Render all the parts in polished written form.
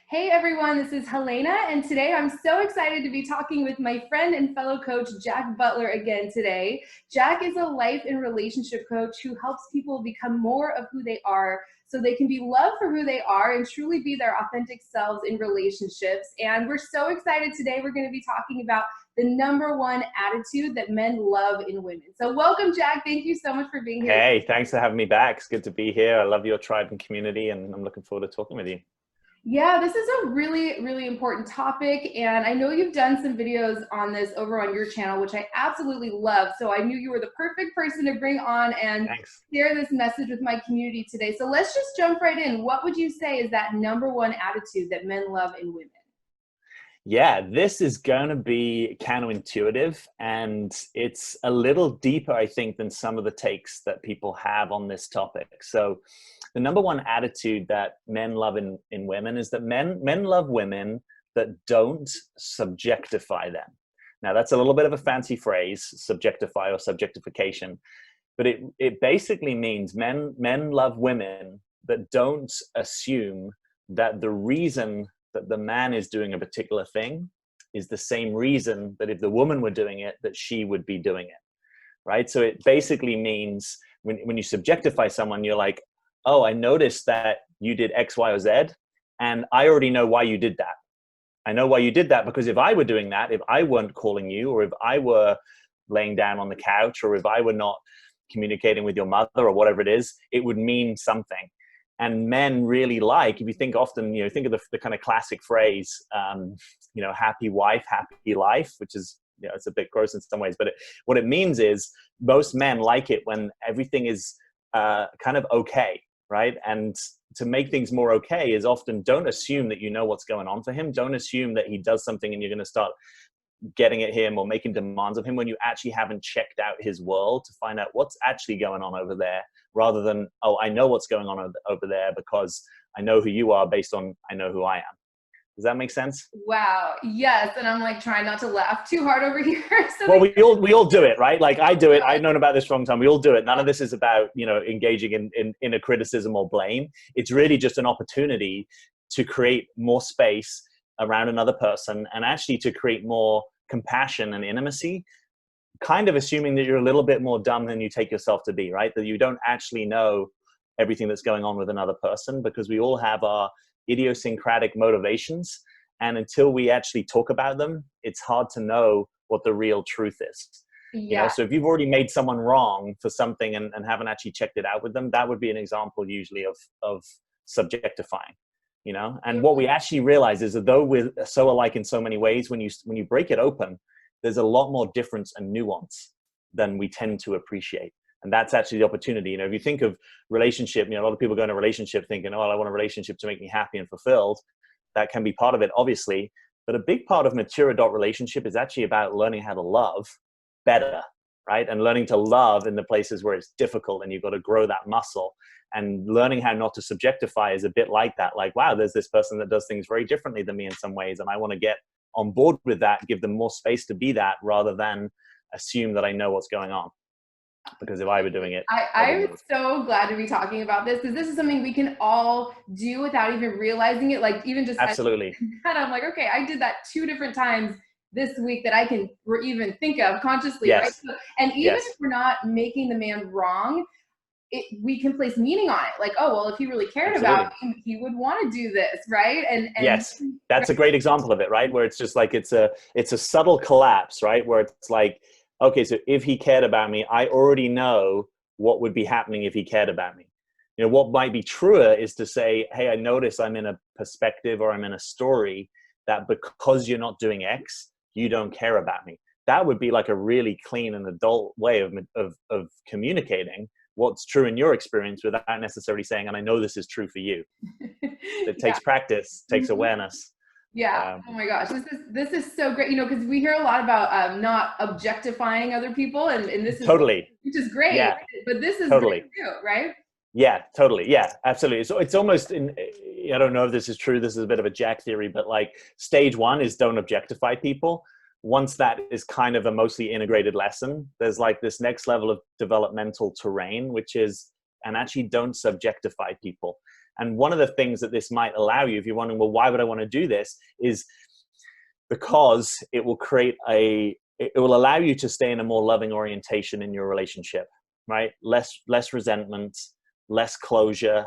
Hey everyone, this is Helena, and today I'm so excited to be talking with my friend and fellow coach, Jack Butler, again today. Jack is a life and relationship coach who helps people become more of who they are so they can be loved for who they are and truly be their authentic selves in relationships. And we're so excited today. We're going to be talking about the number one attitude that men love in women. So welcome, Jack. Thank you so much for being here. Hey, thanks for having me back. It's good to be here. I love your tribe and community, and I'm looking forward to talking with you. Yeah, this is a really, really important topic. And I know you've done some videos on this over on your channel, which I absolutely love. So I knew you were the perfect person to bring on and Thanks. share this message with my community today. So let's just jump right in. What would you say is that number one attitude that men love in women? Yeah, this is going to be counterintuitive, and it's a little deeper, I think, than some of the takes that people have on this topic. So the number one attitude that men love in women is that men love women that don't subjectify them. Now, that's a little bit of a fancy phrase, subjectify or subjectification, but it basically means men love women that don't assume that the reason that the man is doing a particular thing is the same reason that if the woman were doing it, that she would be doing it, right? So it basically means when you subjectify someone, you're like, oh, I noticed that you did X, Y, or Z, and I already know why you did that. I know why you did that because if I were doing that, if I weren't calling you, or if I were laying down on the couch, or if I were not communicating with your mother or whatever it is, it would mean something. And men really like, if you think often, think of the kind of classic phrase, happy wife, happy life, which is, it's a bit gross in some ways, but what it means is most men like it when everything is kind of okay, right? And to make things more okay is often, don't assume that you know what's going on for him. Don't assume that he does something and you're going to start getting at him or making demands of him when you actually haven't checked out his world to find out what's actually going on over there, rather than, oh, I know what's going on over there because I know who you are based on I know who I am. Does that make sense? Wow. Yes. And I'm like trying not to laugh too hard over here. Well, we all do it, right? Like I do it. I've known about this for a long time. We all do it. None of this is about, engaging in a criticism or blame. It's really just an opportunity to create more space around another person and actually to create more compassion and intimacy, kind of assuming that you're a little bit more dumb than you take yourself to be, right? That you don't actually know everything that's going on with another person, because we all have our idiosyncratic motivations. And until we actually talk about them, it's hard to know what the real truth is. Yeah. So if you've already made someone wrong for something and haven't actually checked it out with them, that would be an example usually of subjectifying. And what we actually realize is that though we're so alike in so many ways, when you break it open, there's a lot more difference and nuance than we tend to appreciate. And that's actually the opportunity. If you think of relationship, a lot of people go into a relationship thinking, oh, I want a relationship to make me happy and fulfilled. That can be part of it, obviously. But a big part of mature adult relationship is actually about learning how to love better, right? And learning to love in the places where it's difficult and you've got to grow that muscle. And learning how not to subjectify is a bit like that. Like, wow, there's this person that does things very differently than me in some ways. And I want to get on board with that, give them more space to be that, rather than assume that I know what's going on. Because if I were doing it, I'm so glad to be talking about this, because this is something we can all do without even realizing it. Like even just absolutely. And I'm like, okay, I did that 2 different times this week that I can even think of consciously, yes. right? So, and even if we're not making the man wrong, we can place meaning on it. Like, oh, well, if he really cared about me, he would want to do this, right? And yes, that's a great example of it, right? Where it's just like it's a subtle collapse, right? Where it's like, okay, so if he cared about me, I already know what would be happening if he cared about me. What might be truer is to say, hey, I notice I'm in a perspective or I'm in a story that because you're not doing X, you don't care about me. That would be like a really clean and adult way of communicating what's true in your experience without necessarily saying, and I know this is true for you. It takes practice, takes awareness. Yeah. Oh my gosh. This is so great. Because we hear a lot about not objectifying other people, and this is totally, which is great. Yeah. But this is totally great too, right? Yeah, totally. Yeah, absolutely. So it's almost I don't know if this is true. This is a bit of a Jack theory, but like stage 1 is don't objectify people. Once that is kind of a mostly integrated lesson, there's like this next level of developmental terrain, which is, and actually don't subjectify people. And one of the things that this might allow you, if you're wondering, well, why would I want to do this, is because it will it will allow you to stay in a more loving orientation in your relationship, right? Less resentment, less closure,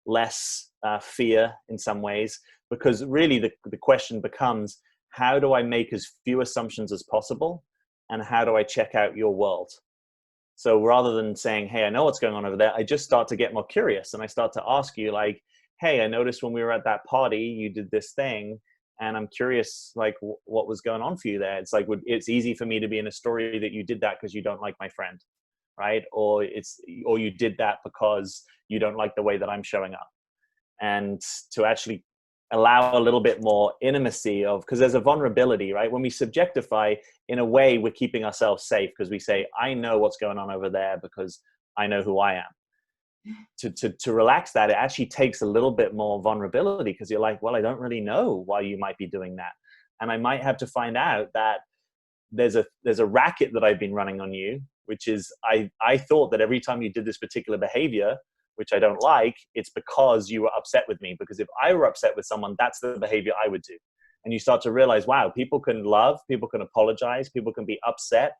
less fear in some ways, because really the question becomes, how do I make as few assumptions as possible? And how do I check out your world? So rather than saying, hey, I know what's going on over there, I just start to get more curious. And I start to ask you like, hey, I noticed when we were at that party, you did this thing. And I'm curious, like, what was going on for you there? It's like, it's easy for me to be in a story that you did that because you don't like my friend, right? Or you did that because you don't like the way that I'm showing up. And to actually allow a little bit more intimacy because there's a vulnerability, right? When we subjectify, in a way, we're keeping ourselves safe because we say, I know what's going on over there because I know who I am. To relax that, it actually takes a little bit more vulnerability because you're like, well, I don't really know why you might be doing that. And I might have to find out that there's a racket that I've been running on you, which is I thought that every time you did this particular behavior, which I don't like, it's because you were upset with me. Because if I were upset with someone, that's the behavior I would do. And you start to realize, wow, people can love, people can apologize, people can be upset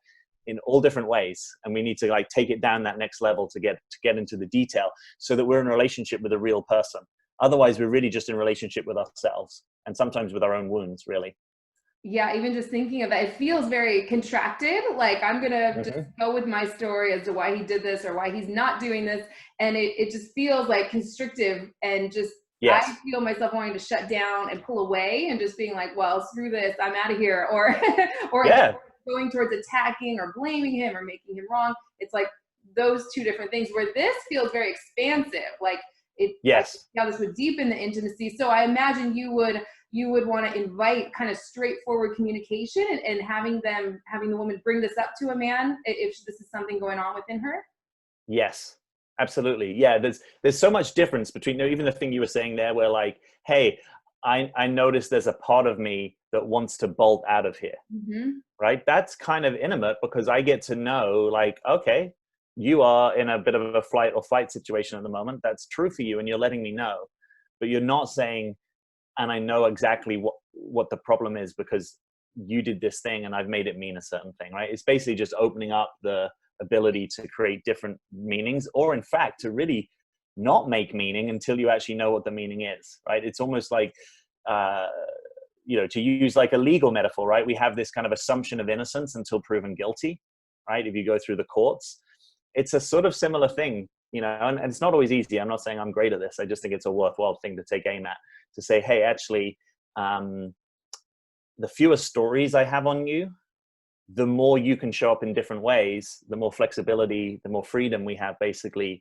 in all different ways. And we need to like take it down that next level to get into the detail so that we're in a relationship with a real person. Otherwise, we're really just in relationship with ourselves and sometimes with our own wounds, really. Yeah, even just thinking of that, it feels very contracted. Like I'm gonna just go with my story as to why he did this or why he's not doing this. And it just feels like constrictive and just, yes. I feel myself wanting to shut down and pull away and just being like, well, screw this, I'm out of here. Or yeah. going towards attacking or blaming him or making him wrong. It's like those two different things where this feels very expansive. Like yes. how this would deepen the intimacy. So I imagine you would want to invite kind of straightforward communication and having the woman bring this up to a man if this is something going on within her. Yes, absolutely. Yeah, there's so much difference between even the thing you were saying there where like, hey, I noticed there's a part of me that wants to bolt out of here, right? That's kind of intimate because I get to know like, okay, you are in a bit of a flight or fight situation at the moment. That's true for you and you're letting me know, but you're not saying, and I know exactly what the problem is because you did this thing and I've made it mean a certain thing, right? It's basically just opening up the ability to create different meanings, or in fact, to really not make meaning until you actually know what the meaning is, right? It's almost like, to use like a legal metaphor, right? We have this kind of assumption of innocence until proven guilty, right? If you go through the courts, it's a sort of similar thing, and it's not always easy. I'm not saying I'm great at this. I just think it's a worthwhile thing to take aim at, to say, hey, actually, the fewer stories I have on you, the more you can show up in different ways, the more flexibility, the more freedom we have basically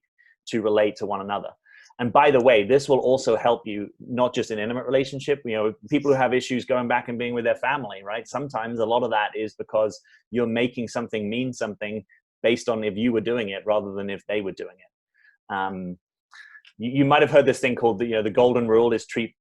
to relate to one another. And by the way, this will also help you, not just in intimate relationship, people who have issues going back and being with their family, right? Sometimes a lot of that is because you're making something mean something based on if you were doing it rather than if they were doing it. You might have heard this thing called the golden rule is treat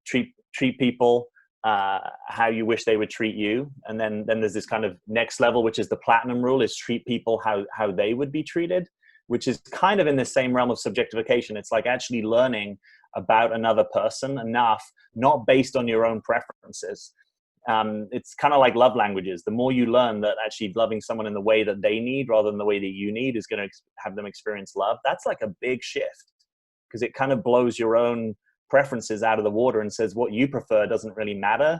people how you wish they would treat you. And then there's this kind of next level, which is the platinum rule, is treat people how they would be treated, which is kind of in the same realm of subjectification. It's like actually learning about another person enough, not based on your own preferences. It's kind of like love languages. The more you learn that actually loving someone in the way that they need rather than the way that you need is going to have them experience love, that's like a big shift because it kind of blows your own preferences out of the water and says what you prefer doesn't really matter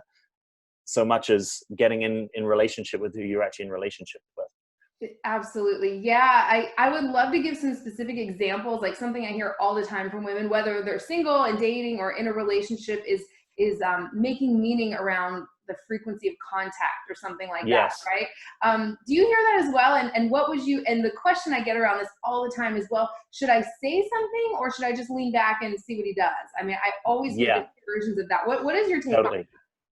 so much as getting in relationship with who you're actually in relationship with. Absolutely. Yeah. I would love to give some specific examples, like something I hear all the time from women, whether they're single and dating or in a relationship, is making meaning around the frequency of contact or something like that. Right. Do you hear that as well? And what would you, and the question I get around this all the time is, well, should I say something or should I just lean back and see what he does? I mean, I always hear different versions of that. What is your take on that?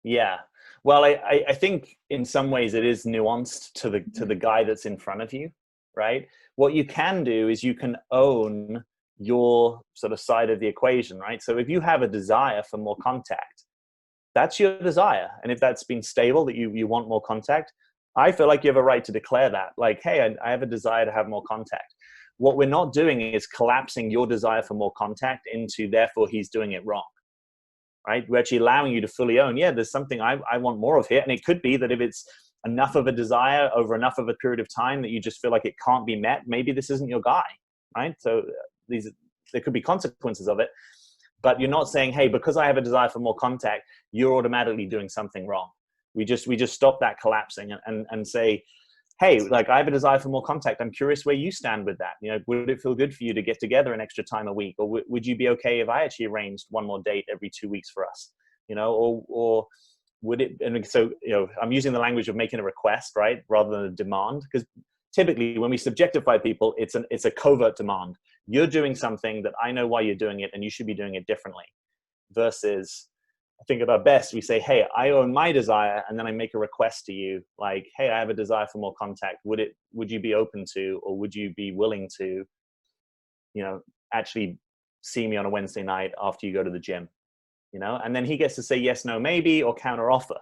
Yeah. Well, I think in some ways it is nuanced to the guy that's in front of you, right? What you can do is you can own your sort of side of the equation, right? So if you have a desire for more contact, that's your desire. And if that's been stable, that you want more contact, I feel like you have a right to declare that. Like, hey, I have a desire to have more contact. what we're not doing is collapsing your desire for more contact into, therefore he's doing it wrong, right? We're actually allowing you to fully own, yeah, there's something I want more of here. And it could be that if it's enough of a desire over enough of a period of time that you just feel like it can't be met, maybe this isn't your guy, right? So there could be consequences of it, but you're not saying, hey, because I have a desire for more contact, you're automatically doing something wrong. We just stop that collapsing and say, hey, like, I have a desire for more contact. I'm curious where you stand with that. You know, would it feel good for you to get together an extra time a week? Or would you be okay if I actually arranged one more date every 2 weeks for us? You know, or would it, and so, you know, I'm using the language of making a request, right? Rather than a demand, because typically when we subjectify people, it's a covert demand. You're doing something that I know why you're doing it and you should be doing it differently, versus, I think at our best, we say, hey, I own my desire, and then I make a request to you, like, hey, I have a desire for more contact. Would you be open to, or would you be willing to, you know, actually see me on a Wednesday night after you go to the gym, you know? And then he gets to say yes, no, maybe, or counter offer.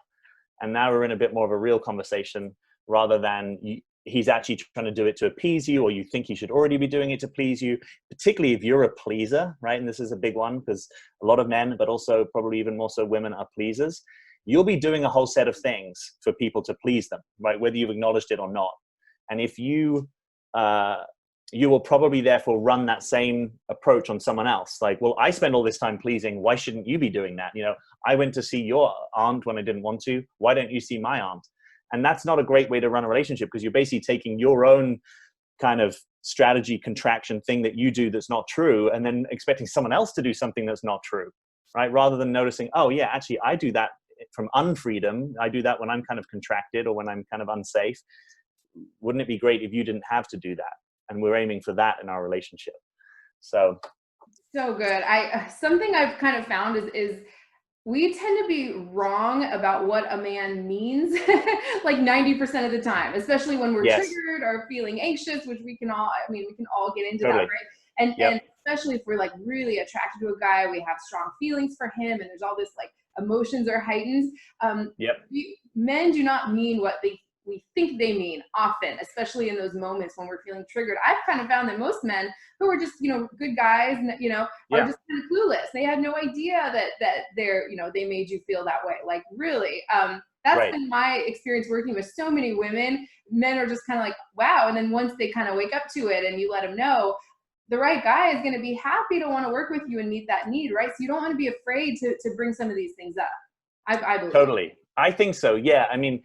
And now we're in a bit more of a real conversation, rather than he's actually trying to do it to appease you, or you think he should already be doing it to please you, particularly if you're a pleaser, right? And this is a big one, because a lot of men, but also probably even more so women, are pleasers. You'll be doing a whole set of things for people to please them, right? Whether you've acknowledged it or not. And if you will probably therefore run that same approach on someone else. Like, well, I spend all this time pleasing. Why shouldn't you be doing that? You know, I went to see your aunt when I didn't want to. Why don't you see my aunt? And that's not a great way to run a relationship, because you're basically taking your own kind of strategy contraction thing that you do that's not true, and then expecting someone else to do something that's not true, right? Rather than noticing, oh yeah, actually I do that from unfreedom. I do that when I'm kind of contracted or when I'm kind of unsafe. Wouldn't it be great if you didn't have to do that? And we're aiming for that in our relationship. So good. Something I've kind of found is we tend to be wrong about what a man means like 90% of the time, especially when we're yes, triggered or feeling anxious, which we can all get into totally. that, right? And especially if we're like really attracted to a guy, we have strong feelings for him, and there's all this like emotions are heightened. Men do not mean what we think they mean often, especially in those moments when we're feeling triggered. I've kind of found that most men who are just, you know, good guys, you know, are just kind of clueless. They had no idea that they're, you know, they made you feel that way. Like, really, that's been my experience working with so many women. Men are just kind of like, wow. And then once they kind of wake up to it and you let them know, the right guy is going to be happy to want to work with you and meet that need, right? So you don't want to be afraid to bring some of these things up. I believe. Totally. I think so. Yeah. I mean,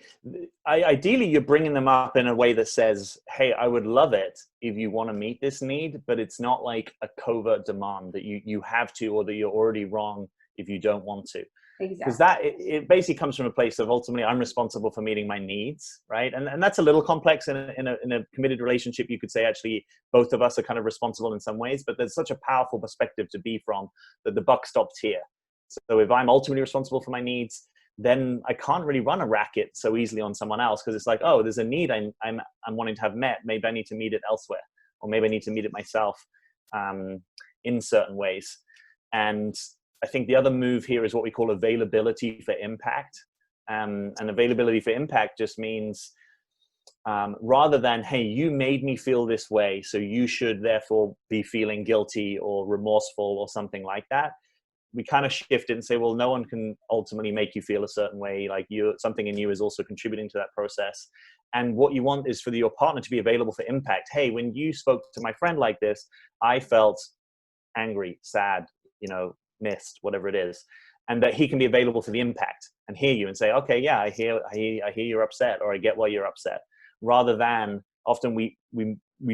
ideally, you're bringing them up in a way that says, hey, I would love it if you want to meet this need, but it's not like a covert demand that you have to, or that you're already wrong if you don't want to. Exactly. Because it basically comes from a place of, ultimately, I'm responsible for meeting my needs, right? And that's a little complex in a committed relationship. You could say, actually, both of us are kind of responsible in some ways, but there's such a powerful perspective to be from, that the buck stops here. So if I'm ultimately responsible for my needs, then I can't really run a racket so easily on someone else, because it's like, oh, there's a need I'm wanting to have met. Maybe I need to meet it elsewhere, or maybe I need to meet it myself in certain ways. And I think the other move here is what we call availability for impact. And availability for impact just means, rather than, hey, you made me feel this way, so you should therefore be feeling guilty or remorseful or something like that, we kind of shift it and say, well, no one can ultimately make you feel a certain way. Like, something in you is also contributing to that process. And what you want is for your partner to be available for impact. Hey, when you spoke to my friend like this, I felt angry, sad, you know, missed, whatever it is. And that he can be available for the impact and hear you and say, okay, yeah, I hear you're upset, or I get why you're upset. Rather than, often we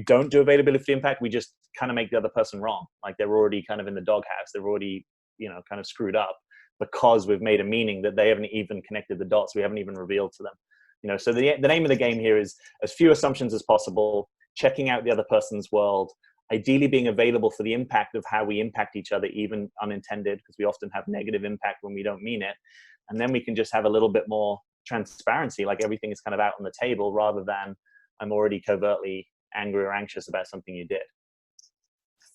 don't do availability for impact. We just kind of make the other person wrong. Like, they're already kind of in the doghouse. They're already, you know, kind of screwed up, because we've made a meaning that they haven't even connected the dots. We haven't even revealed to them, you know. So the name of the game here is as few assumptions as possible, checking out the other person's world, ideally being available for the impact of how we impact each other, even unintended, because we often have negative impact when we don't mean it. And then we can just have a little bit more transparency, like everything is kind of out on the table, rather than I'm already covertly angry or anxious about something you did.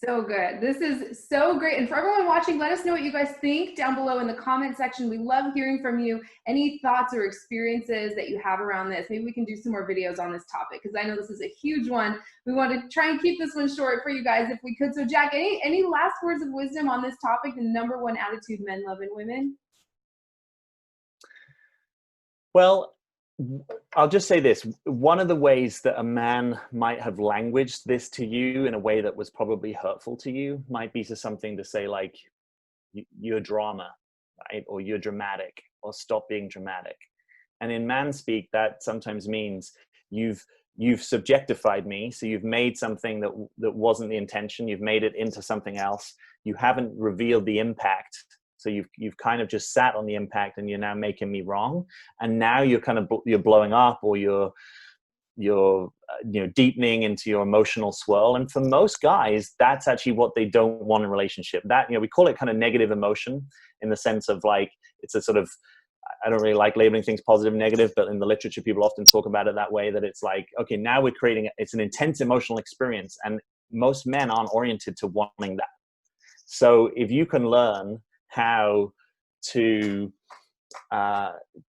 So good. This is so great. And for everyone watching, let us know what you guys think down below in the comment section. We love hearing from you. Any thoughts or experiences that you have around this. Maybe we can do some more videos on this topic because I know this is a huge one. We want to try and keep this one short for you guys if we could. So Jack, any last words of wisdom on this topic, the number one attitude men love in women? Well, I'll just say this. One of the ways that a man might have languaged this to you in a way that was probably hurtful to you might be to something to say like, you're drama, right? Or you're dramatic, or stop being dramatic. And in man speak, that sometimes means you've subjectified me. So you've made something that wasn't the intention. You've made it into something else. You haven't revealed the impact. So you've kind of just sat on the impact, and you're now making me wrong. And now you're blowing up, or you're deepening into your emotional swirl. And for most guys, that's actually what they don't want in a relationship. That, we call it kind of negative emotion, in the sense of like, it's a sort of, I don't really like labeling things positive and negative, but in the literature, people often talk about it that way, that it's like, okay, now we're creating, it's an intense emotional experience. And most men aren't oriented to wanting that. So if you can learn how to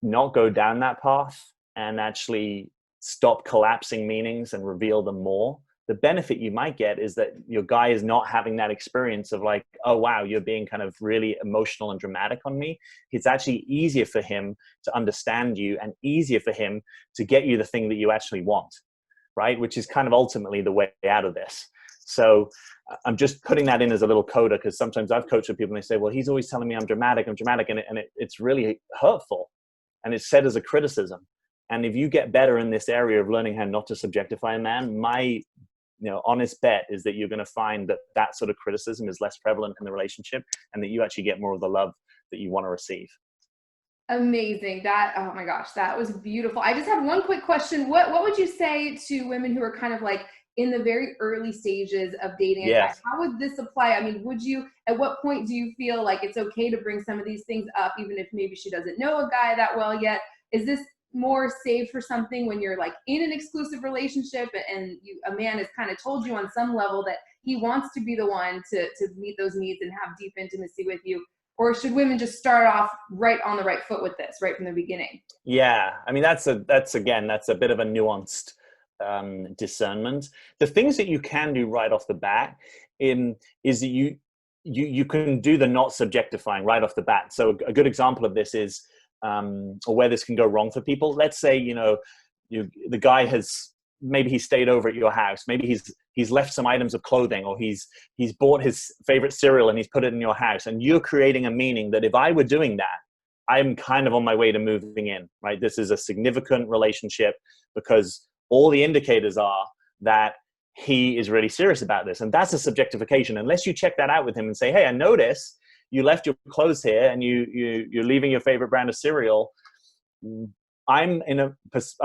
not go down that path and actually stop collapsing meanings and reveal them more, the benefit you might get is that your guy is not having that experience of like, oh, wow, you're being kind of really emotional and dramatic on me. It's actually easier for him to understand you, and easier for him to get you the thing that you actually want, right? Which is kind of ultimately the way out of this. So I'm just putting that in as a little coda, because sometimes I've coached with people and they say, well, he's always telling me I'm dramatic. And it's really hurtful. And it's said as a criticism. And if you get better in this area of learning how not to subjectify a man, my honest bet is that you're going to find that that sort of criticism is less prevalent in the relationship, and that you actually get more of the love that you want to receive. Amazing. Oh my gosh, that was beautiful. I just have one quick question. What would you say to women who are kind of like in the very early stages of dating a guy? Yes. How would this apply? I mean, at what point do you feel like it's okay to bring some of these things up, even if maybe she doesn't know a guy that well yet? Is this more saved for something when you're like in an exclusive relationship and a man has kind of told you on some level that he wants to be the one to meet those needs and have deep intimacy with you? Or should women just start off right on the right foot with this right from the beginning? Yeah, I mean, that's a bit of a nuanced discernment. The things that you can do right off the bat is that you can do the not subjectifying right off the bat. So a good example of this is, or where this can go wrong for people. Let's say the guy has, maybe he stayed over at your house. Maybe he's left some items of clothing, or he's bought his favorite cereal and he's put it in your house, and you're creating a meaning that if I were doing that, I'm kind of on my way to moving in, right? This is a significant relationship, because all the indicators are that he is really serious about this. And that's a subjectification. Unless you check that out with him and say, hey, I notice you left your clothes here, and you're leaving your favorite brand of cereal. I'm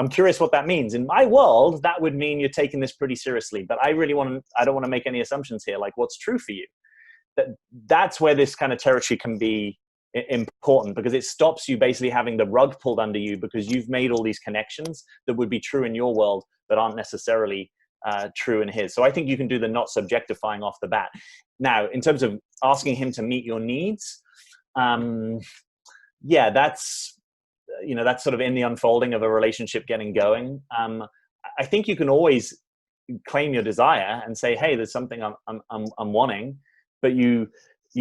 curious what that means. In my world, that would mean you're taking this pretty seriously, but I don't want to make any assumptions here. Like, what's true for you? That's where this kind of territory can be important, because it stops you basically having the rug pulled under you, because you've made all these connections that would be true in your world that aren't necessarily true in his. So I think you can do the not subjectifying off the bat. Now, in terms of asking him to meet your needs, yeah, that's sort of in the unfolding of a relationship getting going. I think you can always claim your desire and say, hey, there's something I'm wanting, but you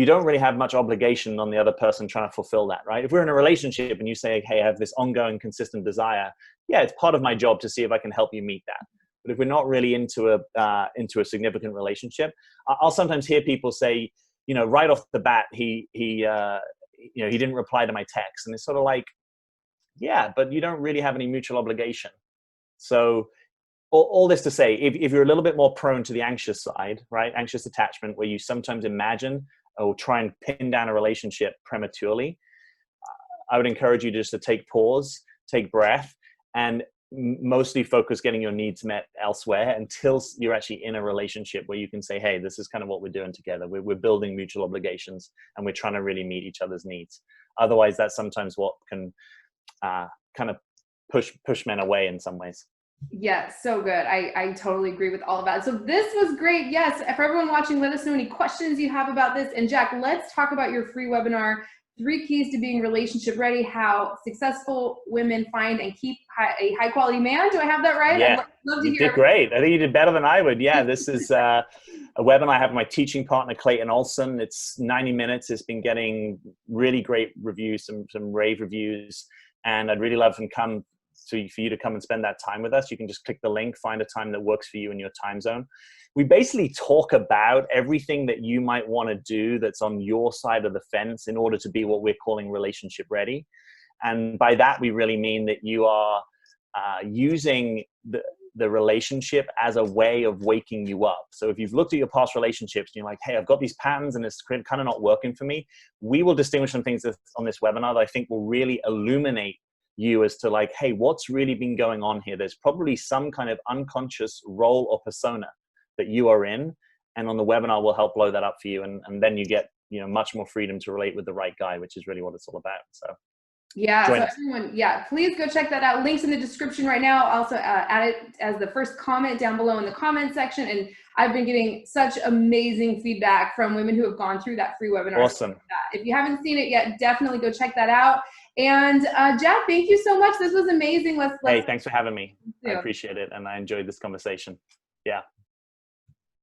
don't really have much obligation on the other person trying to fulfill that, right? If we're in a relationship and you say, hey, I have this ongoing, consistent desire, yeah, it's part of my job to see if I can help you meet that. But if we're not really into a significant relationship, I'll sometimes hear people say, right off the bat, he didn't reply to my text, and it's sort of like, yeah, but you don't really have any mutual obligation. So all this to say, if you're a little bit more prone to the anxious side, right, anxious attachment, where you sometimes imagine or try and pin down a relationship prematurely, I would encourage you just to take pause, take breath, and mostly focus getting your needs met elsewhere until you're actually in a relationship where you can say, hey, this is kind of what we're doing together. We're building mutual obligations, and we're trying to really meet each other's needs. Otherwise, that's sometimes what can kind of push men away in some ways. Yes, so good. I totally agree with all of that. So this was great. Yes, for everyone watching, let us know any questions you have about this. And Jack, let's talk about your free webinar, 3 Keys to Being Relationship Ready, how successful women find and keep a high quality man. Do I have that right? I'd Yeah, love to you hear. did great. I think you did better than I would. Yeah, this is a webinar I have with my teaching partner, Clayton Olson. It's 90 minutes. It's been getting really great reviews, some rave reviews. And I'd really love to come for you to come and spend that time with us. You can just click the link, find a time that works for you in your time zone. We basically talk about everything that you might want to do that's on your side of the fence in order to be what we're calling relationship ready. And by that, we really mean that you are using the relationship as a way of waking you up. So if you've looked at your past relationships and you're like, hey, I've got these patterns and it's kind of not working for me, we will distinguish some things on this webinar that I think will really illuminate you as to like, hey, what's really been going on here? There's probably some kind of unconscious role or persona that you are in. And on the webinar, we'll help blow that up for you. And then you get, much more freedom to relate with the right guy, which is really what it's all about. So yeah, join so us. everyone, yeah, please go check that out. Links in the description right now. I'll also add it as the first comment down below in the comment section. And I've been getting such amazing feedback from women who have gone through that free webinar. Awesome. If you haven't seen it yet, definitely go check that out. And Jack, thank you so much. This was amazing. Hey, thanks for having me. I you. appreciate it. And I enjoyed this conversation. Yeah.